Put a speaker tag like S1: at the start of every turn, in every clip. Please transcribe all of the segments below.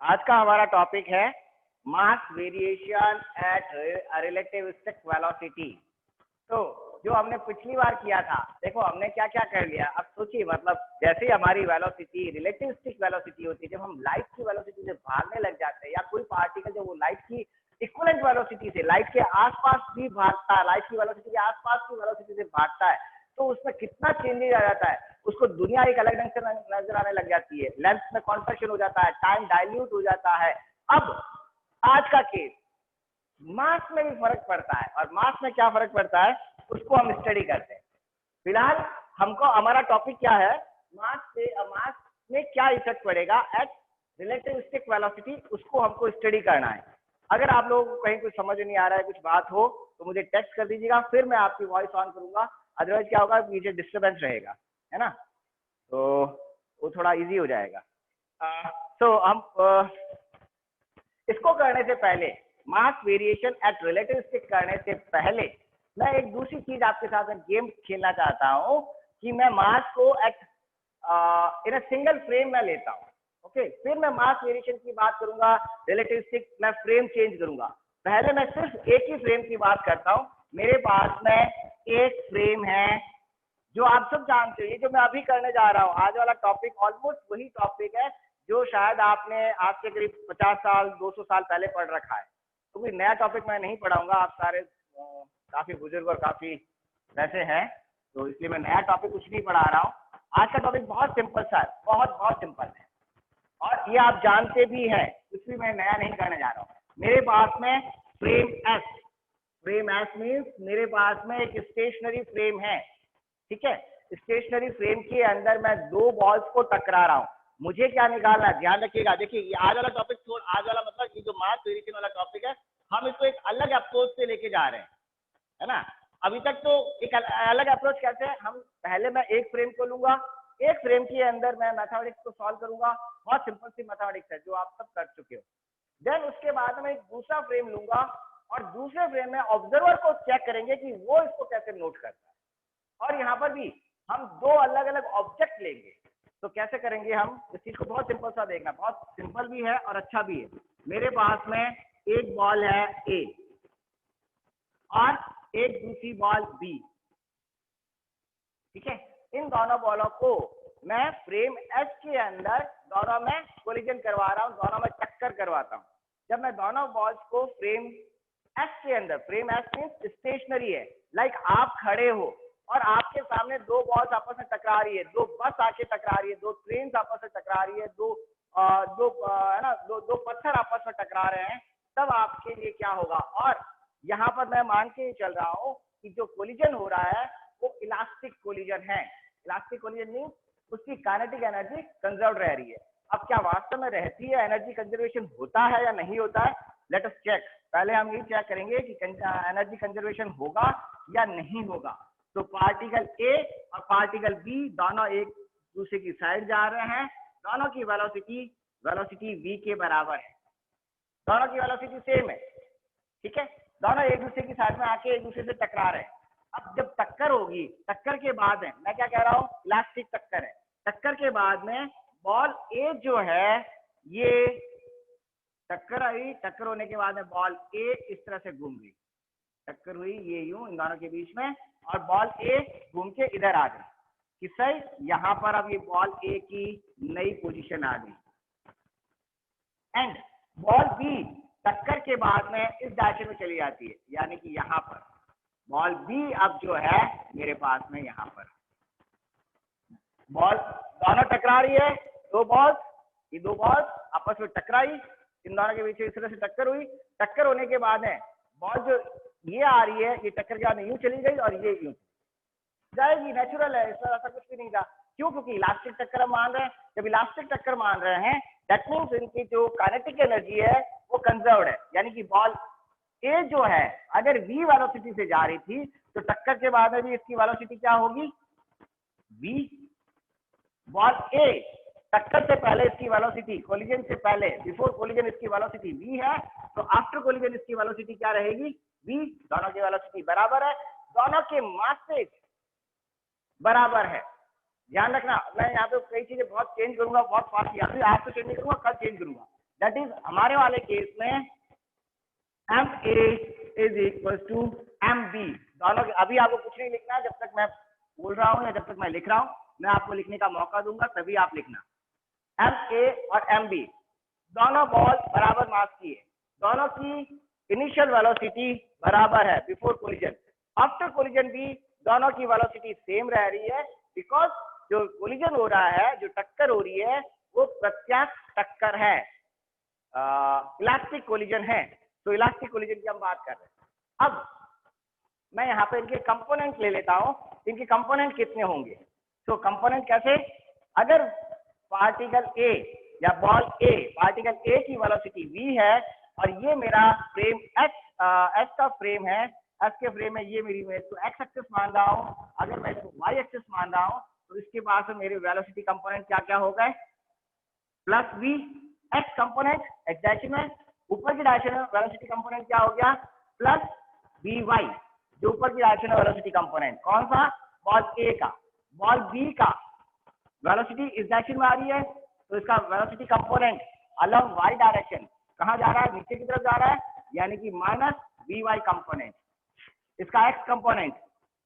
S1: आज का हमारा टॉपिक है मास वेरिएशन एट रिलेटिविस्टिक वेलोसिटी। तो जो हमने पिछली बार किया था, देखो हमने क्या क्या कर लिया। अब सोचिए, मतलब जैसे ही हमारी वेलोसिटी रिलेटिविस्टिक वेलोसिटी होती है, जब हम लाइट की वेलोसिटी से भागने लग जाते हैं, या कोई पार्टिकल जो वो लाइट की इक्वलेंट वेलोसिटी से लाइट के आसपास भी भागता है, लाइट की वेलोसिटी के आसपास की वेलोसिटी से भागता है, तो उसमें कितना चेंजेस आ जाता है, उसको दुनिया एक अलग ढंग से नजर आने लग जाती है। लेंथ में कॉन्ट्रैक्शन हो जाता है, टाइम डाइल्यूट हो जाता है। अब आज का केस मास में भी फर्क पड़ता है, और मास में क्या फर्क पड़ता है उसको हम स्टडी करते हैं। फिलहाल हमको हमारा टॉपिक क्या है, मास में क्या इफेक्ट पड़ेगा एट रिलेटिविस्टिक वेलोसिटी, उसको हमको स्टडी करना है। अगर आप लोगों को कहीं कुछ समझ नहीं आ रहा है, कुछ बात हो तो मुझे टेक्स्ट कर दीजिएगा, फिर मैं आपकी वॉइस ऑन करूंगा। अदरवाइज क्या होगा, पीछे डिस्टर्बेंस रहेगा, है ना, तो वो थोड़ा इजी हो जाएगा। तो हम इसको करने से पहले, मास वेरिएशन एट रिलेटिविस्टिक करने से पहले, मैं एक दूसरी चीज आपके साथ में गेम खेलना चाहता हूं कि मैं मास को at in a single frame में लेता हूं। ओके, फिर मैं मास वेरिएशन की बात करूंगा, रिलेटिविस्टिक मैं फ्रेम चेंज करूंगा। पहले मैं सिर्फ एक ही फ्रेम की बात करता हूं। मेरे पास में एक फ्रेम है जो आप सब जानते हो, ये जो मैं अभी करने जा रहा हूँ, आज वाला टॉपिक ऑलमोस्ट वही टॉपिक है जो शायद आपने आज से करीब 50 साल 200 साल पहले पढ़ रखा है। तो कोई नया टॉपिक मैं नहीं पढ़ाऊंगा, आप सारे काफी बुजुर्ग और काफी वैसे हैं, तो इसलिए मैं नया टॉपिक कुछ नहीं पढ़ा रहा हूँ। आज का टॉपिक बहुत सिंपल सा है, बहुत बहुत सिंपल है, और ये आप जानते भी हैं, कुछ भी मैं नया नहीं करने जा रहा हूँ। मेरे पास में फ्रेम एस मीन्स मेरे पास में एक स्टेशनरी फ्रेम है, ठीक है। स्टेशनरी फ्रेम के अंदर मैं दो बॉल्स को टकरा रहा हूं। मुझे क्या निकालना है, ध्यान रखिएगा। देखिए ये आज वाला टॉपिक, आज वाला मतलब ये जो मास वेरिएशन वाला टॉपिक है, हम इसको एक अलग अप्रोच से लेके जा रहे हैं, है ना। अभी तक तो एक अलग अप्रोच कैसे है, हम पहले मैं एक फ्रेम को लूंगा, एक फ्रेम के अंदर मैं मैथमेटिक्स को सॉल्व करूंगा। बहुत सिंपल सी मैथमेटिक्स है जो आप सब कर चुके हो। देन उसके बाद मैं एक दूसरा फ्रेम लूंगा, और दूसरे फ्रेम में ऑब्जर्वर को चेक करेंगे कि वो इसको कैसे नोट करता है। और यहाँ पर भी हम दो अलग अलग ऑब्जेक्ट लेंगे। तो कैसे करेंगे हम इस चीज को, बहुत सिंपल सा देखना, बहुत सिंपल भी है और अच्छा भी है। मेरे पास में एक बॉल है ए और एक दूसरी बॉल बी, ठीक है। इन दोनों बॉलों को मैं फ्रेम एस के अंदर दोनों में कोलिजन करवा रहा हूं, दोनों में टक्कर करवाता हूं। जब मैं दोनों बॉल्स को फ्रेम एस के अंदर, फ्रेम एस मींस स्टेशनरी है, लाइक आप खड़े हो और आपके सामने दो बॉल्स आपस में टकरा रही है, दो बस आके टकरा रही है, दो ट्रेन आपस में टकरा रही है, है ना, दो पत्थर आपस में टकरा रहे हैं, तब आपके लिए क्या होगा। और यहाँ पर मैं मान के चल रहा हूँ कि जो कोलिजन हो रहा है वो इलास्टिक कोलिजन है। इलास्टिक कोलिजन मींस उसकी काइनेटिक एनर्जी कंजर्व रह रही है। अब क्या वास्तव में रहती है, एनर्जी कंजर्वेशन होता है या नहीं होता है, लेट अस चेक। पहले हम ये चेक करेंगे कि एनर्जी कंजर्वेशन होगा या नहीं होगा। तो पार्टिकल ए और पार्टिकल बी दोनों एक दूसरे की साइड जा रहे हैं, दोनों की वेलोसिटी v के बराबर है, दोनों की वेलोसिटी सेम है, ठीक है। दोनों एक दूसरे की साइड में आके एक दूसरे से टकरा रहे हैं। अब जब टक्कर होगी, टक्कर के बाद में, मैं क्या कह रहा हूँ, इलास्टिक टक्कर है। टक्कर के बाद में बॉल ए जो है, ये टक्कर आई, टक्कर होने के बाद में बॉल ए इस तरह से घूम गई, टक्कर हुई ये यूं इन दोनों के बीच में, और बॉल ए घूम के इधर आ गई, किससे, यहां पर। अब ये बॉल ए की नई पोजीशन आ गई, एंड बॉल बी टक्कर के बाद में इस डायरेक्शन में चली जाती है, यानी कि यहां पर बॉल बी अब जो है मेरे पास में यहां पर बॉल दोनों टकरा रही है, दो बॉल्स, ये दो बॉल्स आपस में टकराई, इन दोनों के बीच इस तरह से टक्कर हुई। टक्कर होने के बाद है बॉल जो ये आ रही है, ये टक्कर के बाद यूं चली गई और ये यूं जाएगी, नेचुरल है, इसमें ऐसा कुछ भी नहीं था। क्यों, क्योंकि इलास्टिक टक्कर हम मान रहे हैं। जब इलास्टिक टक्कर मान रहे हैं, दैट मींस इनकी जो काइनेटिक एनर्जी है वो कंजर्व्ड है, यानी कि बॉल ए जो है अगर v वेलोसिटी से जा रही थी, तो टक्कर के बाद में भी इसकी वेलोसिटी क्या होगी, v। बॉल ए टक्कर से पहले इसकी वेलोसिटी, कोलिजन से पहले, बिफोर कोलिजन इसकी वेलोसिटी v है, तो आफ्टर कोलिजन इसकी वेलोसिटी क्या रहेगी, v। दोनों की वेलोसिटी बराबर है, दोनों के मासेस बराबर है। ध्यान रखना, मैं यहाँ पे कई चीजें बहुत चेंज करूंगा, बहुत फास्ट, या फिर आज तो चेंज नहीं करूंगा, कल चेंज करूंगा। दैट इज हमारे वाले केस में M A is equal to M B. दोनों अभी आपको कुछ नहीं लिखना है, जब तक मैं बोल रहा हूँ या जब तक मैं लिख रहा हूँ, मैं आपको लिखने का मौका दूंगा तभी आप लिखना। एम ए और एम बी दोनों बॉल बराबर मास की है, दोनों की इनिशियल वेलोसिटी बराबर है बिफोर कोलिजन। आफ्टर कोलिजन भी दोनों की वेलोसिटी सेम रह रही है, बिकॉज जो कोलिजन हो रहा है, जो टक्कर हो रही है, वो प्रत्यक्ष टक्कर है, इलास्टिक कोलिजन है। तो इलास्टिक कोलिजन की हम बात कर रहे हैं। अब मैं यहाँ पे इनके कंपोनेंट ले लेता हूँ, इनके कंपोनेंट कितने होंगे। तो कंपोनेंट कैसे, अगर पार्टिकल ए या बॉल ए, पार्टिकल ए की वेलोसिटी v है और ये मेरा फ्रेम एच का फ्रेम है, एच के फ्रेम में ये मेरी मैं इसको एक्स एक्सिस मान रहा हूँ, अगर मैं इसको वाई एक्सिस मान रहा हूँ तो इसके पास में मेरे वेलोसिटी कंपोनेंट क्या क्या हो गए, plus V X component X direction में, ऊपर की डायरेक्शन में वेलोसिटी कंपोनेंट क्या हो गया, प्लस वी वाई, जो ऊपर की डायरेक्शन में वेलोसिटी कंपोनेंट कौन सा, बॉल ए का। बॉल बी का वेलोसिटी इस डायरेक्शन में आ रही है, तो इसका velocity component along Y direction कहाँ जा रहा है, नीचे की तरफ जा रहा है, यानी कि माइनस वी वाई कंपोनेंट। इसका X component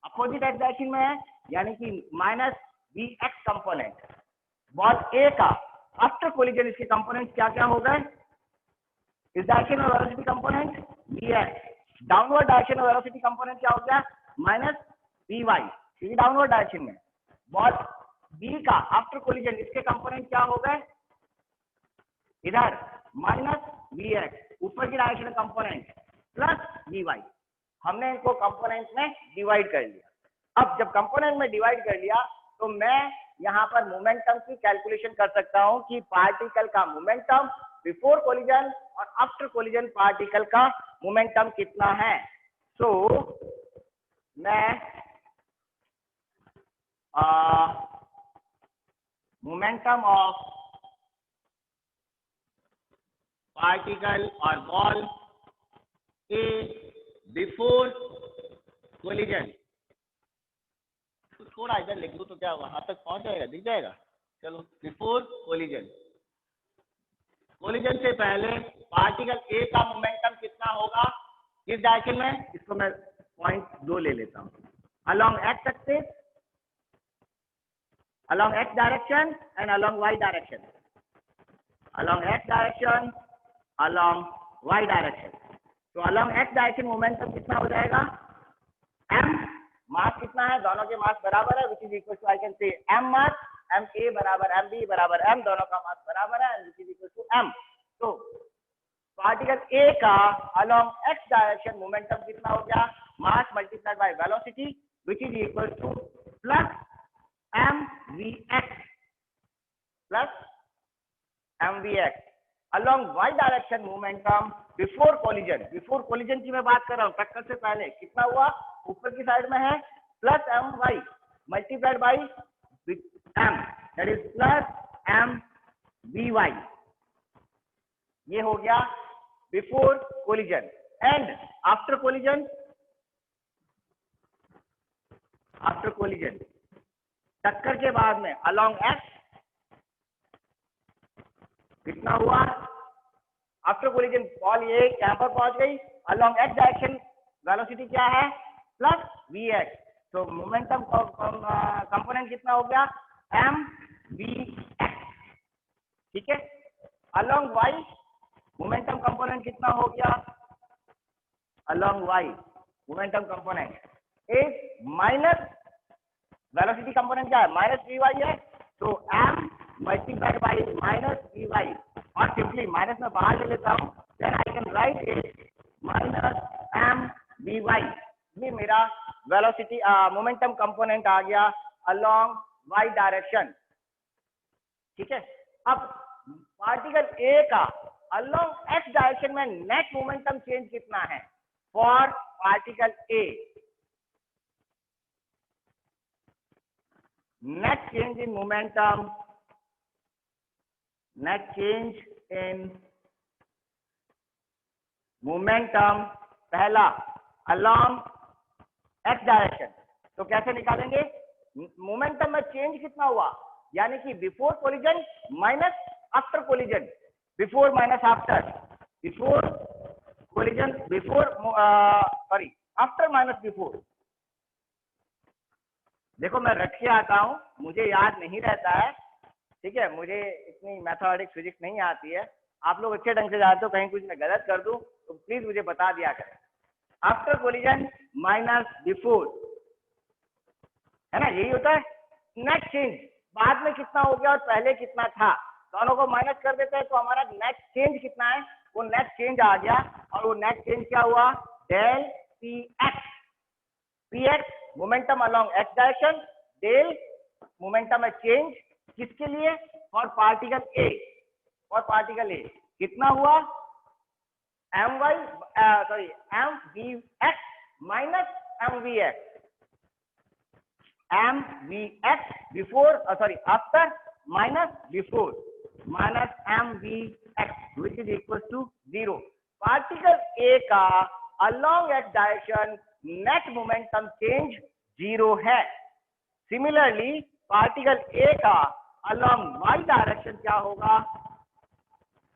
S1: opposite X direction में है, यानी कि minus V X component. Ball A का आफ्टर कोलिजन इसके कंपोनेंट क्या क्या हो गए, इस डायरेक्शन में velocity component we x, downward direction में वेलोसिटी कंपोनेंट क्या हो गया, माइनस वी वाई, क्योंकि डाउनवर्ड डायरेक्शन में। बॉल बी का आफ्टर कोलिजन इसके कंपोनेंट क्या हो गए, इधर माइनस वी एक्स, ऊपर की डायरेक्शन में कंपोनेंट प्लस वी वाई। हमने इनको कंपोनेंट में डिवाइड कर लिया। अब जब कंपोनेंट में डिवाइड कर लिया तो मैं यहाँ पर मोमेंटम की कैलकुलेशन कर सकता हूँ कि पार्टिकल का मोमेंटम बिफोर कोलिजन और आफ्टर कोलिजन पार्टिकल का मोमेंटम कितना है। सो मैं मोमेंटम ऑफ पार्टिकल और बॉल ए बिफोर कोलिजन, थोड़ा इधर लिख दूं तो क्या वहां तक पहुंच जाएगा, दिख जाएगा। चलो, बिफोर कोलिजन, कोलिजन से पहले पार्टिकल ए का मोमेंटम कितना होगा, किस डायरेक्शन में, इसको मैं पॉइंट 2 ले लेता हूं, along X axis, along X direction and along Y direction, along X direction, along Y direction. तो अलोंग एक्स डायरेक्शन मोमेंटम कितना हो जाएगा, एम, मास कितना है, दोनों के मास बराबर है, which is equal to I can say M mass, M A बराबर एम बी बराबर एम, दोनों का मास बराबर है, which is equal to M. तो पार्टिकल ए का अलोंग एक्स डायरेक्शन मोमेंटम कितना हो गया, mass multiplied by velocity, which is equal to plus M V X, plus M V X. Along Y direction momentum before collision, before collision की मैं बात कर रहा हूँ, टक्कर से पहले कितना हुआ, ऊपर की साइड में है plus M Y multiplied by M, that is plus M V Y. ये हो गया before collision. And after collision, after collision टक्कर के बाद में अलोंग एक्स कितना हुआ, आफ्टर कोलिजन बॉल ये यहाँ पर पहुंच गई, अलोंग एक्स डायरेक्शन वेलोसिटी क्या है, प्लस वी एक्स। तो मोमेंटम कंपोनेंट कितना हो गया, एम वी एक्स, ठीक है। अलोंग वाई मोमेंटम कंपोनेंट कितना हो गया, along Y momentum component is minus velocity component क्या है, माइनस वी वाई है, तो M multiplied by minus V Y, और सिंपली माइनस में बाहर ले लेता हूँ, then I can write it minus M V Y. ये मेरा वेलोसिटी मोमेंटम कंपोनेंट आ गया अलोंग वाई डायरेक्शन, ठीक है। अब पार्टिकल ए का अलोंग एक्स डायरेक्शन में नेट मोमेंटम चेंज कितना है for particle A, net change in momentum, net change in momentum, पहला अलोंग एक्स डायरेक्शन, तो कैसे निकालेंगे, मोमेंटम में चेंज कितना हुआ, यानी कि before collision minus after collision, before minus after, before collision, before sorry after minus before. देखो मैं रट के आता हूँ, मुझे याद नहीं रहता है, ठीक है, मुझे इतनी मैथमेटिक्स फिजिक्स नहीं आती है। आप लोग अच्छे ढंग से जानते हो, कहीं कुछ मैं गलत कर दूं तो प्लीज मुझे बता दिया करें। आफ्टर कोलिजन माइनस बिफोर, है ना, यही होता है। नेट चेंज, बाद में कितना हो गया और पहले कितना था, दोनों को माइनस कर देते हैं तो हमारा नेट चेंज कितना है, वो नेट चेंज आ गया। और वो नेट चेंज क्या हुआ, del P X, P X momentum along X direction, del momentum है चेंज किसके लिए, for particle A, for particle A कितना हुआ, M Y sorry M V X minus M V X, M V X before sorry after minus before, minus M V X which is equal to 0। Particle A का along X direction net momentum change 0 है। Similarly particle A का along Y direction क्या होगा,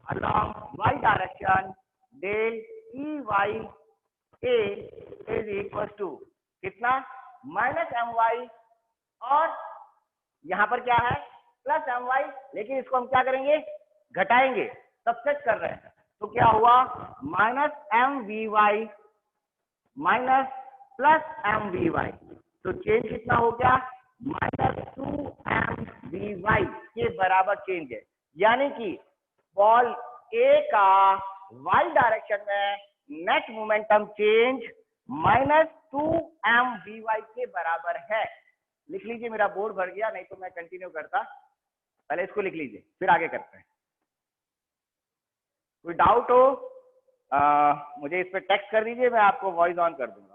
S1: along Y direction del E Y A is equal to कितना, minus M Y, और यहां पर क्या है प्लस एम वाई, लेकिन इसको हम क्या करेंगे, घटाएंगे, सबसेट कर रहे हैं, तो क्या हुआ minus M V Y minus plus M V Y, तो चेंज कितना हो गया, माइनस 2 एम वी वाई के बराबर चेंज है। यानी कि बॉल ए का वाई डायरेक्शन में net momentum change minus 2 M V Y के बराबर है। लिख लीजिए, मेरा बोर्ड भर गया, नहीं तो मैं कंटिन्यू करता, पहले इसको लिख लीजिए फिर आगे करते हैं। कोई डाउट हो मुझे इस पे टेक्स्ट कर दीजिए, मैं आपको वॉइस ऑन कर दूंगा।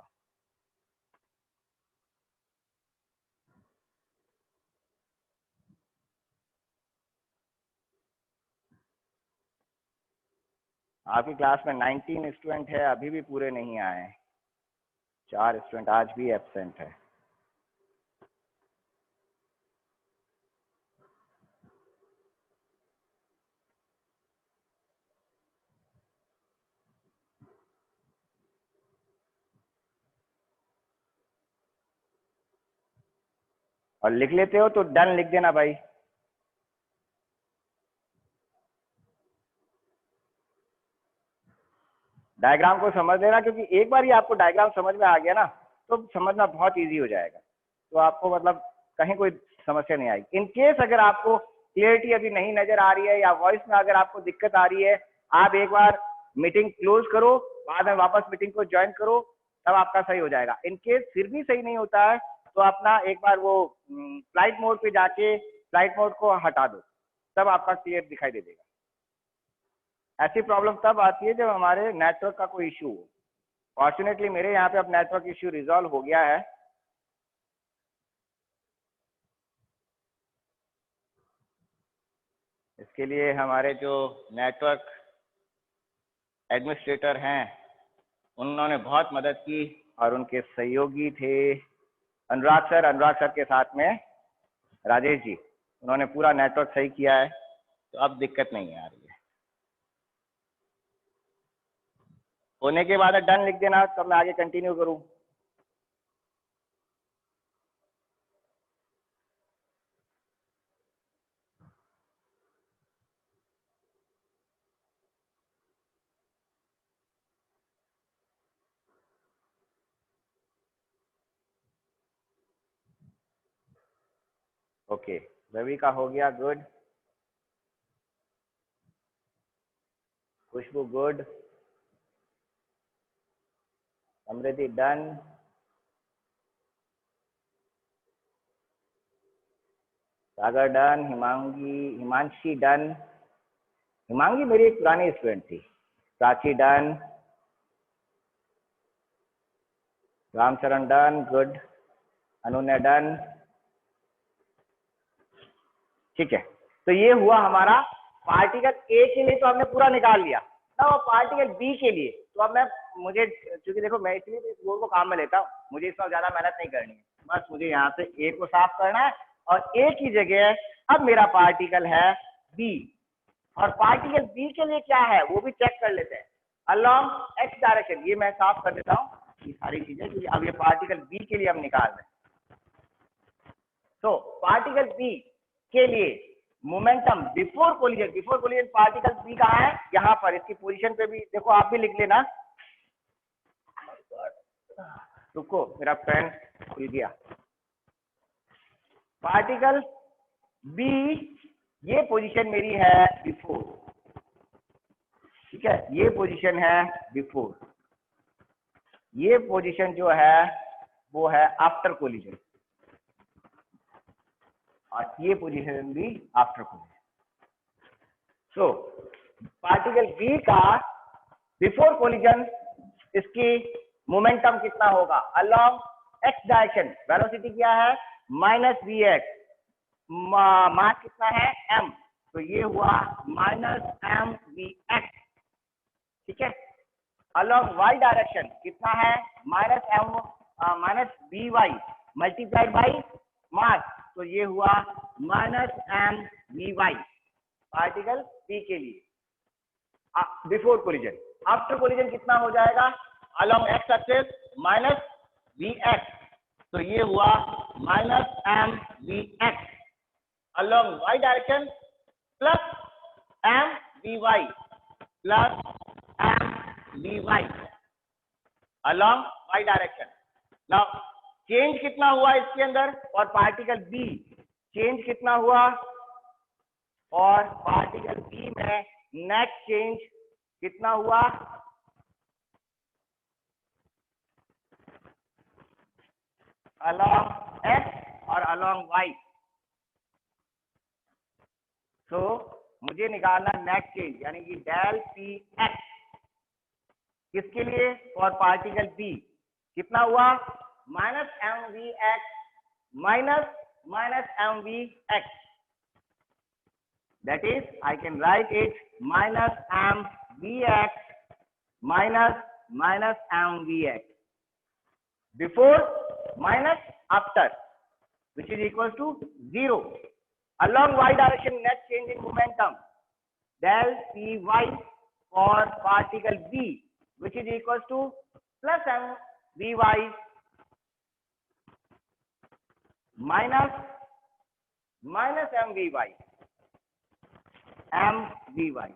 S1: आपकी क्लास में 19 स्टूडेंट है, अभी भी पूरे नहीं आए, 4 स्टूडेंट आज भी एब्सेंट है। और लिख लेते हो तो डन लिख देना भाई। डायग्राम को समझ लेना, क्योंकि एक बार ही आपको डायग्राम समझ में आ गया ना तो समझना बहुत इजी हो जाएगा, तो आपको मतलब कहीं कोई समस्या नहीं आएगी। इन केस अगर आपको क्लियरिटी अभी नहीं नजर आ रही है या वॉइस में अगर आपको दिक्कत आ रही है, आप एक बार मीटिंग क्लोज करो, बाद में वापस मीटिंग को ज्वाइन करो, तब आपका सही हो जाएगा। इन केस फिर भी सही नहीं होता है तो अपना एक बार वो फ्लाइट मोड पे जाके फ्लाइट मोड को हटा दो, तब आपका क्लियर दिखाई दे देगा। ऐसी प्रॉब्लम तब आती है जब हमारे नेटवर्क का कोई इशू हो। फॉर्चुनेटली मेरे यहाँ पे अब नेटवर्क इशू रिजॉल्व हो गया है। इसके लिए हमारे जो नेटवर्क एडमिनिस्ट्रेटर हैं उन्होंने बहुत मदद की, और उनके सहयोगी थे अनुराग सर के साथ में राजेश जी, उन्होंने पूरा नेटवर्क सही किया है, तो अब दिक्कत नहीं आ रही है। होने के बाद डन लिख देना, तब मैं आगे कंटिन्यू करूं। ओके, रवि का हो गया, good. Khushboo good, Samriddhi done, Sagar done, Himanshi done, Himangi मेरी एक पुरानी स्टूडेंट थी। Prachi done, Ramcharan done, good, Anunya done. ठीक है, तो ये हुआ हमारा पार्टिकल ए के लिए, तो हमने पूरा निकाल लिया ना। वो पार्टिकल बी के लिए तो अब मैं मुझे क्योंकि देखो मैं इसलिए इस बोर्ड को काम में लेता हूँ, मुझे इसमें ज्यादा मेहनत नहीं करनी है, बस मुझे यहाँ से ए को साफ करना है और ए की जगह अब मेरा पार्टिकल है बी। और पार्टिकल बी के लिए क्या है वो भी चेक कर लेते हैं। अलोंग एक्स डायरेक्शन, ये मैं साफ कर देता हूँ ये सारी चीजें, क्योंकि अब ये पार्टिकल बी के लिए हम निकाल रहे हैं। तो पार्टिकल बी के लिए momentum before collision particle B कहाँ है, यहाँ पर इसकी पोजीशन पे भी देखो, आप भी लिख लेना। रुको मेरा पेन खुल गया। पार्टिकल बी, ये पोजीशन मेरी है बिफोर, ठीक है, ये पोजीशन है बिफोर, ये पोजीशन जो है वो है आफ्टर कोलिजन, और ये पोजीशन भी after collision. So particle B का बिफोर कोलिजन इसकी मोमेंटम कितना होगा, अलोंग एक्स डायरेक्शन, वेलोसिटी क्या है माइनस वी एक्स, मास कितना है m, तो ये हुआ माइनस एम वी एक्स, ठीक है। अलोंग y डायरेक्शन कितना है minus V Y multiplied by mass, तो ये हुआ minus M V Y particle B के लिए बिफोर कोलिजन। आफ्टर कोलिजन कितना हो जाएगा, along X axis minus V X, तो ये हुआ minus M V X, along Y direction plus M V Y plus M V Y along Y direction. Now change कितना हुआ इसके अंदर, और पार्टिकल बी चेंज कितना हुआ, और पार्टिकल बी में नेट चेंज कितना हुआ, अलोंग एक्स और अलोंग वाई। तो मुझे निकालना नेट चेंज, यानी कि डेल पी एक्स किसके लिए, और पार्टिकल बी कितना हुआ minus M V X minus M V X, that is I can write it minus m vx minus m vx, before minus after, which is equal to 0. Along y direction net change in momentum del py for particle b, which is equal to plus m vy minus m vy, M V Y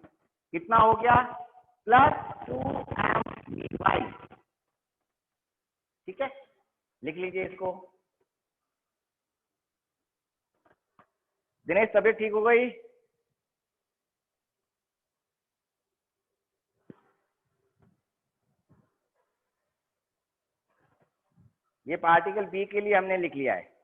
S1: कितना हो गया plus 2m we Y, ठीक है, लिख लीजिए इसको। दिनेश तबीयत ठीक हो गई, ये पार्टिकल बी के लिए हमने लिख लिया है।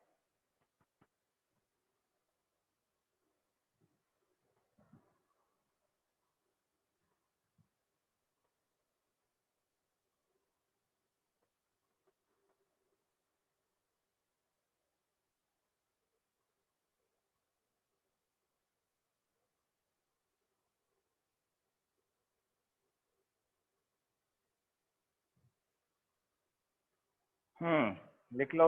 S1: लिख लो।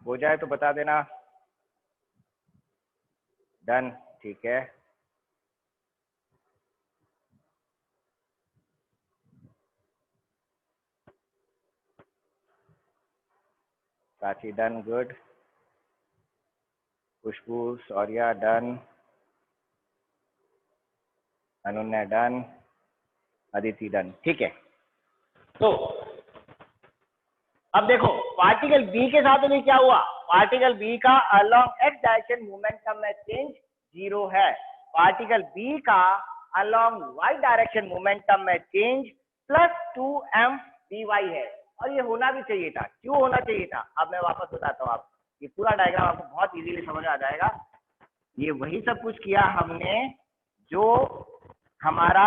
S1: हो जाए तो बता देना। डन, ठीक है। Prachi done, good. Khushboo Saurya done, Anunya done, Aditi done, ठीक है। तो अब देखो पार्टिकल बी के साथ में क्या हुआ, पार्टिकल बी का अलोंग एक्स डायरेक्शन मोमेंटम में चेंज 0 है, पार्टिकल बी का अलोंग वाई डायरेक्शन मोमेंटम में चेंज प्लस 2m dy है, और ये होना भी चाहिए था। क्यों होना चाहिए था, अब मैं वापस बताता हूँ आपको, ये पूरा डायग्राम आपको बहुत इजीली समझ आ जाएगा। ये वही सब कुछ किया हमने जो हमारा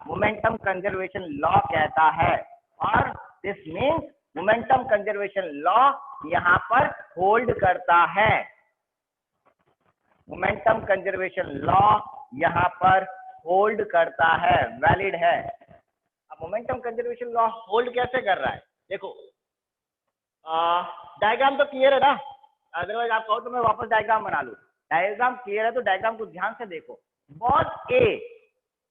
S1: मोमेंटम कंजर्वेशन लॉ कहता है, और this means momentum conservation law यहाँ पर होल्ड करता है। मोमेंटम कंजर्वेशन लॉ यहाँ पर होल्ड करता है, वैलिड है। अब मोमेंटम कंजर्वेशन लॉ होल्ड कैसे कर रहा है, देखो डायग्राम तो क्लियर है ना, अदरवाइज आप कहो तो मैं वापस डायग्राम बना लूं। डायग्राम क्लियर है तो डायग्राम को ध्यान से देखो। बॉल ए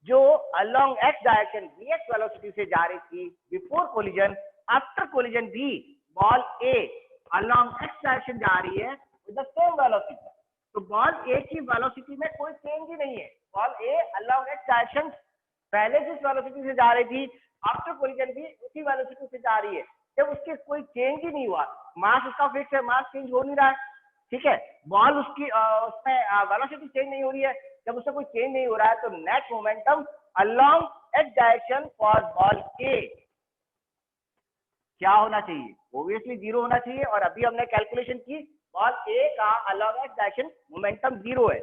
S1: जो along X direction vx velocity से जा रही थी बिफोर कोलिजन, आफ्टर कोलिजन भी ball a along X direction जा रही है विद द सेम वेलोसिटी। तो बॉल ए की वेलोसिटी में कोई चेंज ही नहीं है। Ball a along X direction पहले जिस वेलोसिटी से जा रही थी, आफ्टर कोलिजन भी उसी वेलोसिटी से जा रही है। जब उसके कोई चेंज ही नहीं हुआ, मास उसका फिक्स है, मास चेंज हो नहीं रहा है, ठीक है, बॉल उसकी उसमें वेलोसिटी चेंज नहीं हो रही है, जब उससे कोई चेंज नहीं हो रहा है तो net momentum along X direction for ball A क्या होना चाहिए, ऑब्वियसली जीरो होना चाहिए। और अभी हमने कैलकुलेशन की, बॉल ए का along X direction momentum zero है।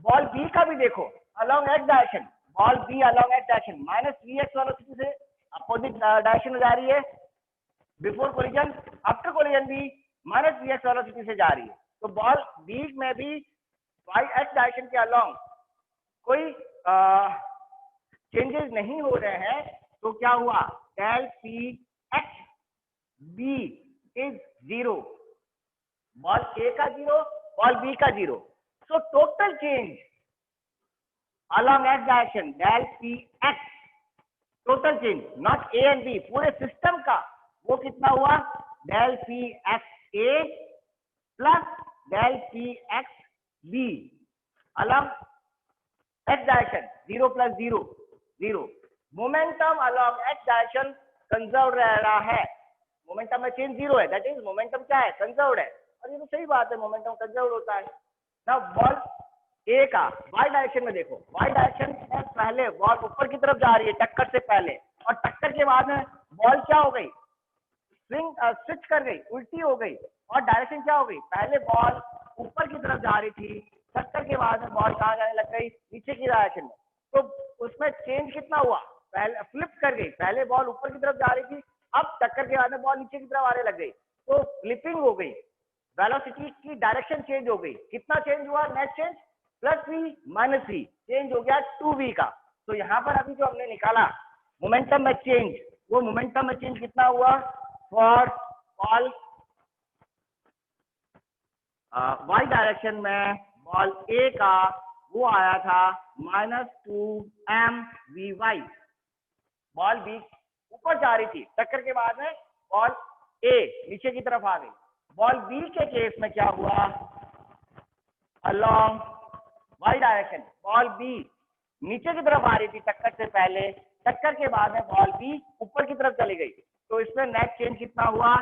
S1: बॉल बी का भी देखो along X direction, ball B along X direction minus V X velocity से अपोजिट डायरेक्शन में जा रही है बिफोर कोलिजन, आफ्टर कोलिजन भी माइनस वी एक्स वेलोसिटी से जा रही है। तो बॉल बी में भी वाई एक्स डायरेक्शन के अलोंग कोई चेंजेस नहीं हो रहे हैं, तो क्या हुआ, del P X B is zero, ball A का जीरो, बॉल बी का zero. So total change along X direction del P X, total change not A and B, पूरे सिस्टम का, वो कितना हुआ, del P X A plus del P X B along X direction, zero plus zero zero. Momentum along X direction conserve रह रहा है, momentum में change zero है, दैट इज मोमेंटम क्या है, कंजर्व्ड है। और ये तो सही बात है, मोमेंटम कंजर्व्ड होता है ना। बॉल ए का वाई डायरेक्शन में देखो, वाई डायरेक्शन में पहले बॉल ऊपर की तरफ जा रही है टक्कर से पहले, और टक्कर के बाद में बॉल क्या हो गई, स्विंग स्विच कर गई, उल्टी हो गई, और डायरेक्शन क्या हो गई, पहले बॉल ऊपर की तरफ जा रही थी, टक्कर के बाद में बॉल कहाँ जाने लग गई, नीचे की डायरेक्शन में। तो उसमें चेंज कितना हुआ, पहले फ्लिप कर गई, पहले बॉल ऊपर की तरफ जा रही थी, अब टक्कर के बाद में बॉल नीचे की तरफ आने लग गई, तो फ्लिपिंग हो गई, वेलोसिटी की डायरेक्शन चेंज हो गई। कितना चेंज हुआ, net change plus V minus V, change हो गया 2v का। तो यहाँ पर अभी जो हमने निकाला मोमेंटम में चेंज, वो मोमेंटम में चेंज कितना हुआ फॉर बॉल वाई डायरेक्शन में, बॉल ए का वो आया था -2mvy, बॉल बी ऊपर जा रही थी, टक्कर के बाद में बॉल ए नीचे की तरफ आ गई। बॉल बी के केस में क्या हुआ, along Y direction ball B नीचे की तरफ आ रही थी टक्कर से पहले, टक्कर के बाद में बॉल बी ऊपर की तरफ चली गई, तो इसमें नेट चेंज कितना हुआ,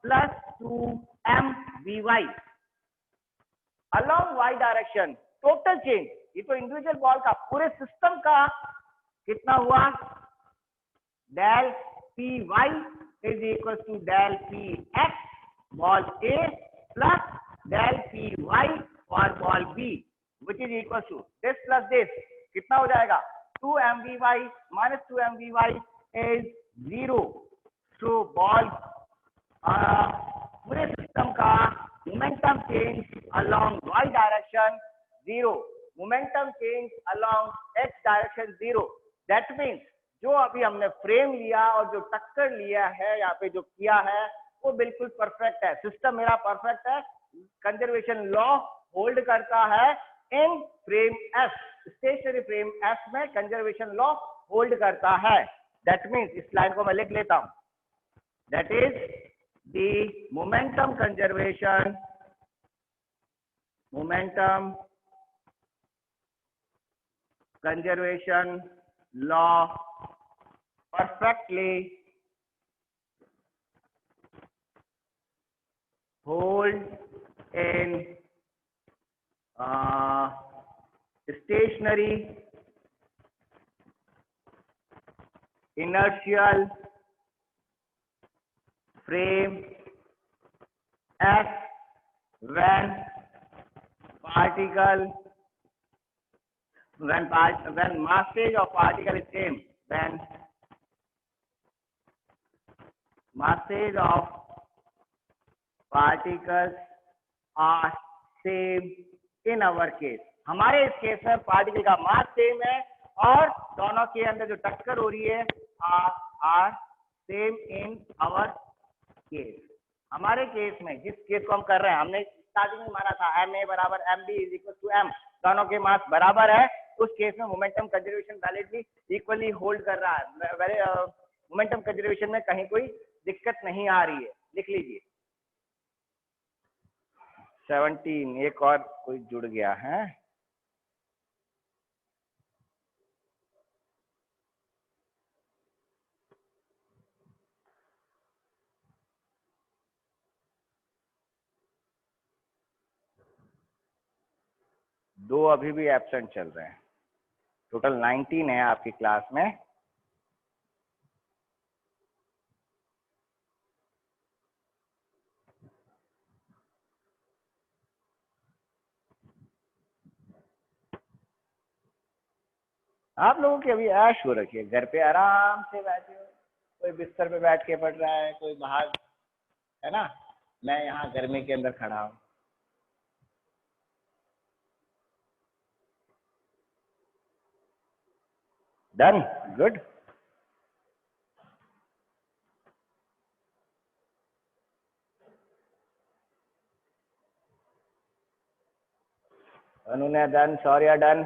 S1: +2mvy along Y direction. Total change, ये तो इंडिविजुअल बॉल का, पूरे सिस्टम का कितना हुआ, del P Y is equal to del P X ball A plus del P Y for ball B which is equal to this plus this, कितना हो जाएगा, 2mvy minus 2mvy is zero. So ball पूरे system का momentum change along y direction zero, momentum change along x direction zero. That means जो अभी हमने frame लिया और जो टक्कर लिया है यहाँ पे जो किया है वो बिल्कुल परफेक्ट है, सिस्टम मेरा परफेक्ट है, कंजर्वेशन लॉ होल्ड करता है in frame S, stationary frame S में कंजर्वेशन लॉ होल्ड करता है। दैट मीन्स इस लाइन को मैं लिख लेता हूं, that is the momentum conservation law perfectly hold in stationary inertial frame S when particle when massage of particle is same, when massage of particles are same in our case, हमारे इस case में particle का mass same है और दोनों के अंदर जो टक्कर हो रही है are same in our case. हमारे केस में जिस केस को हम कर रहे हैं, हमने स्टार्टिंग में माना था ma बराबर mb is equal to m, दोनों के मास बराबर है। उस केस में momentum conservation validly equally hold कर रहा है। मोमेंटम कंजर्वेशन में कहीं कोई दिक्कत नहीं आ रही है। लिख लीजिए 17। एक और कोई जुड़ गया है, दो अभी भी एब्सेंट चल रहे हैं। टोटल 19 है आपकी क्लास में। आप लोगों की अभी ऐश हो रखी है, घर पे आराम से बैठे हो, कोई बिस्तर पे बैठ के पढ़ रहा है, कोई बाहर, है ना। मैं यहाँ गर्मी के अंदर खड़ा हूँ। Done, good. उन्होंने done, Saurya done.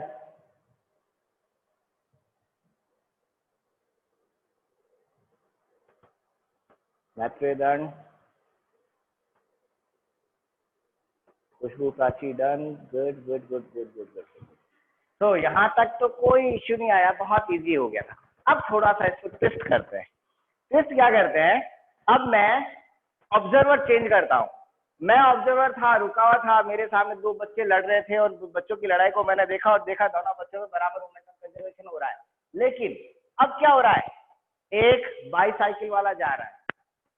S1: Maitreya done, Khushboo Prachi done. Good good good good good good. तो यहाँ तक तो कोई इश्यू नहीं आया, बहुत इजी हो गया था। अब थोड़ा सा इसको ट्विस्ट करते हैं। ट्विस्ट क्या करते हैं, अब मैं ऑब्जर्वर चेंज करता हूँ। मैं ऑब्जर्वर था, रुका हुआ था, मेरे सामने दो बच्चे लड़ रहे थे और बच्चों की लड़ाई को मैंने देखा और देखा दोनों बच्चों में बराबर मोमेंटम कंजर्वेशन हो रहा है। लेकिन अब क्या हो रहा है, एक बाईसाइकिल वाला जा रहा है,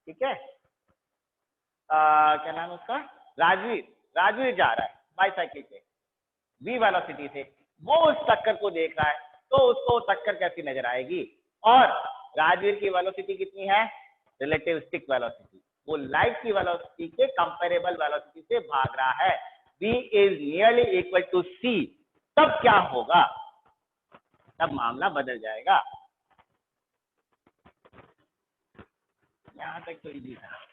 S1: ठीक है, क्या नाम है उसका, राजवीर जा रहा है बाईसाइकिल पे v वेलोसिटी से। वो उस टक्कर को देख रहा है, तो उसको टक्कर कैसी नजर आएगी। और राजवीर की वेलोसिटी कितनी है, रिलेटिविस्टिक वेलोसिटी, वो लाइट की वेलोसिटी के कंपेरेबल वेलोसिटी से भाग रहा है। v is nearly equal to c। तब क्या होगा, तब मामला बदल जाएगा। यहां तक तो इजी था।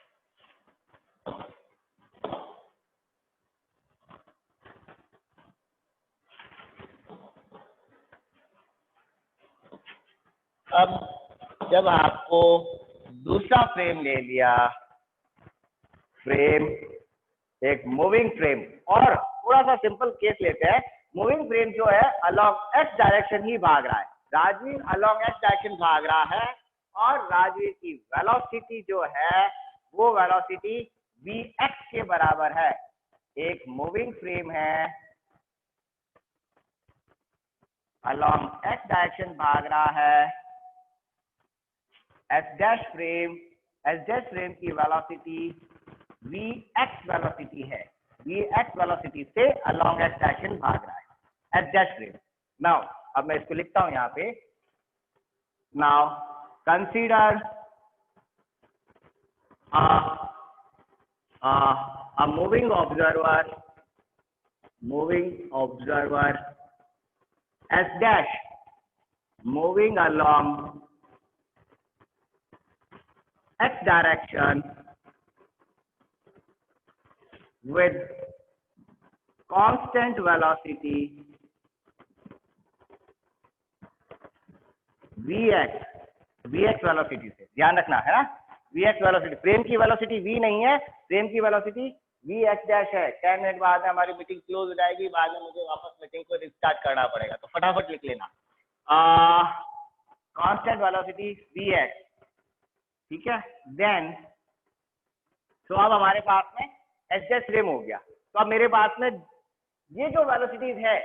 S1: अब जब आपको दूसरा फ्रेम ले लिया, फ्रेम एक मूविंग फ्रेम, और थोड़ा सा सिंपल केस लेते हैं। मूविंग फ्रेम जो है अलोंग एक्स डायरेक्शन ही भाग रहा है, राजवीर अलोंग एक्स डायरेक्शन भाग रहा है, और राजवीर की वेलोसिटी जो है वो वेलोसिटी vx के बराबर है। एक मूविंग फ्रेम है, अलोंग एक्स डायरेक्शन भाग रहा है, एस डैश फ्रेम की वेलोसिटी vx वेलोसिटी है, vx वेलोसिटी से अलोंग एक्स डायरेक्शन भाग रहा है, एस डैश फ्रेम। नाउ अब मैं इसको लिखता हूं यहाँ पे। Now consider a moving observer s dash moving along x direction with constant velocity vx velocity से, ध्यान रखना है ना, vx वेलोसिटी, फ्रेम की वेलोसिटी v नहीं है, फ्रेम की वेलोसिटी vx डैश है। 10 मिनट बाद में हमारी मीटिंग क्लोज हो जाएगी, बाद में मुझे वापस मीटिंग को रिस्टार्ट करना पड़ेगा, तो फटाफट लिख लेना कांस्टेंट वेलोसिटी vx, ठीक है। देन तो अब हमारे पास में एस डैश फ्रेम हो गया। तो अब मेरे पास में ये जो वेलोसिटीज है,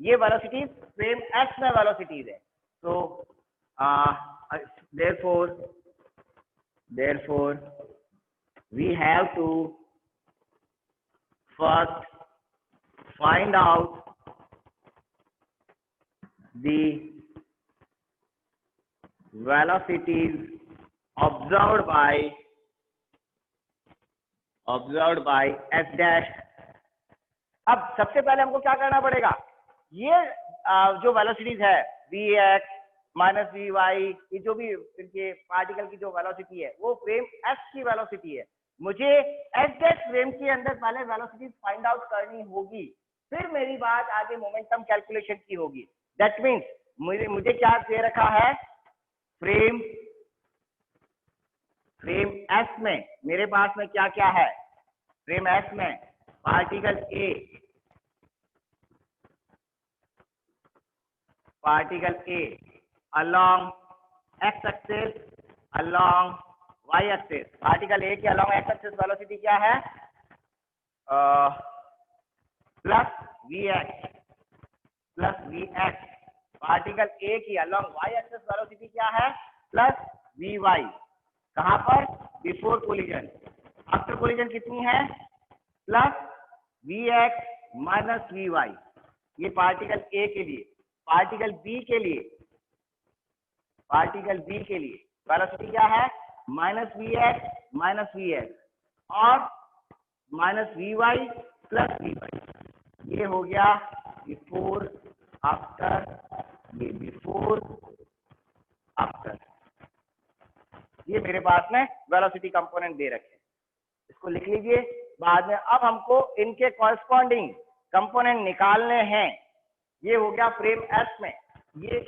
S1: ये वेलोसिटीज फ्रेम एक्स में वेलोसिटीज है। तो therefore we have to first find out the velocities observed by s dash। अब सबसे पहले हमको क्या करना पड़ेगा, ये जो वेलोसिटीज है V X minus V Y, ये जो भी इनके पार्टिकल की जो वेलोसिटी है वो फ्रेम एस की वेलोसिटी है। मुझे एस डैश फ्रेम के अंदर पहले वेलोसिटी फाइंड आउट करनी होगी, फिर मेरी बात आगे मोमेंटम कैलकुलेशन की होगी। दैट मीन्स मुझे क्या दे रखा है, फ्रेम एस में मेरे पास में क्या क्या है, फ्रेम एस में particle A along x axis along y axis, particle A के along x axis वेलोसिटी क्या है, plus V X. Particle A की along y axis वेलोसिटी क्या है, प्लस वी वाई। कहां पर, बिफोर कोलिजन। आफ्टर कोलिजन कितनी है, plus V X minus V Y. ये पार्टिकल ए के लिए। पार्टिकल बी के लिए वेलोसिटी क्या है, माइनस वी एक्स और minus V Y plus V Y. ये हो गया बिफोर आफ्टर, ये बिफोर आफ्टर। ये मेरे पास में वेलोसिटी कंपोनेंट दे रखे हैं, इसको लिख लीजिए बाद में। अब हमको इनके कॉरस्पॉन्डिंग कंपोनेंट निकालने हैं। ये हो गया फ्रेम एस में, ये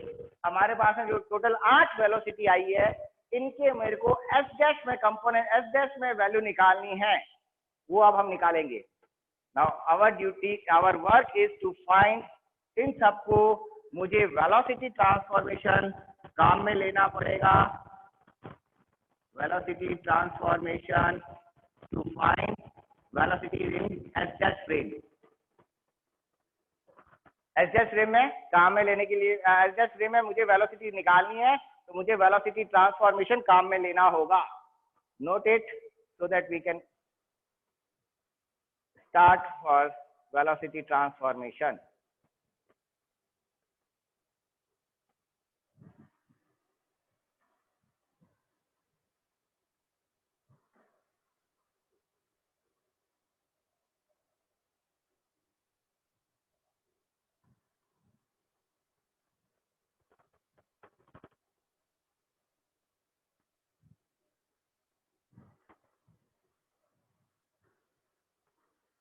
S1: हमारे पास में जो टोटल 8 वेलोसिटी आई है, इनके मेरे को एस डैश में कंपोनेंट, एस डैश में वैल्यू निकालनी है, वो अब हम निकालेंगे। Now our work is to find, इन सबको मुझे वेलोसिटी ट्रांसफॉर्मेशन काम में लेना पड़ेगा। Velocity transformation to find velocity in S dash frame. S dash frame में काम में लेने के लिए, एस डैश फ्रेम में मुझे वेलोसिटी निकालनी है, तो मुझे वेलोसिटी ट्रांसफॉर्मेशन काम में लेना होगा। Note it so that we can start for velocity transformation.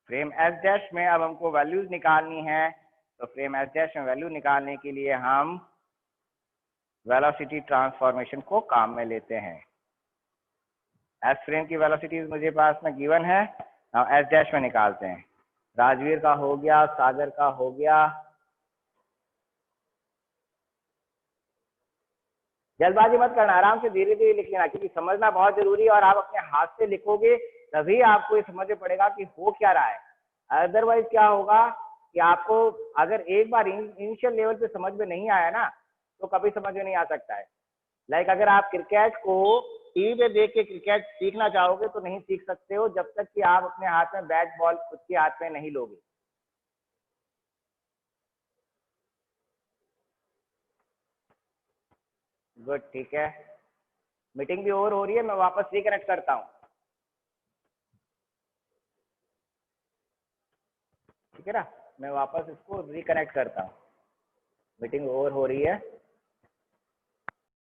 S1: Frame S dash में अब हमको वैल्यूज निकालनी है, तो फ्रेम एस डैश में वैल्यू निकालने के लिए हम वेलोसिटी ट्रांसफॉर्मेशन को काम में लेते हैं। एस फ्रेम की वेलोसिटीज मुझे पास में गिवन है, अब एस डैश में निकालते हैं। राजवीर का हो गया, सागर का हो गया। जल्दबाजी मत करना, आराम से धीरे धीरे लिख लेना, क्योंकि समझना बहुत जरूरी है और आप अपने हाथ से लिखोगे तभी आपको ये समझ में पड़ेगा कि हो क्या रहा है। अदरवाइज क्या होगा कि आपको अगर एक बार इनिशियल लेवल पे समझ में नहीं आया ना, तो कभी समझ में नहीं आ सकता है। लाइक अगर आप क्रिकेट को टीवी पे देख के क्रिकेट सीखना चाहोगे तो नहीं सीख सकते हो जब तक कि आप अपने हाथ में बैट बॉल खुद के हाथ में नहीं लोगे। गुड, ठीक है। मीटिंग भी ओवर हो रही है, मैं वापस रिकनेक्ट करता हूँ, ठीक है ना। मैं वापस इसको रिकनेक्ट करता हूँ, मीटिंग ओवर हो रही है।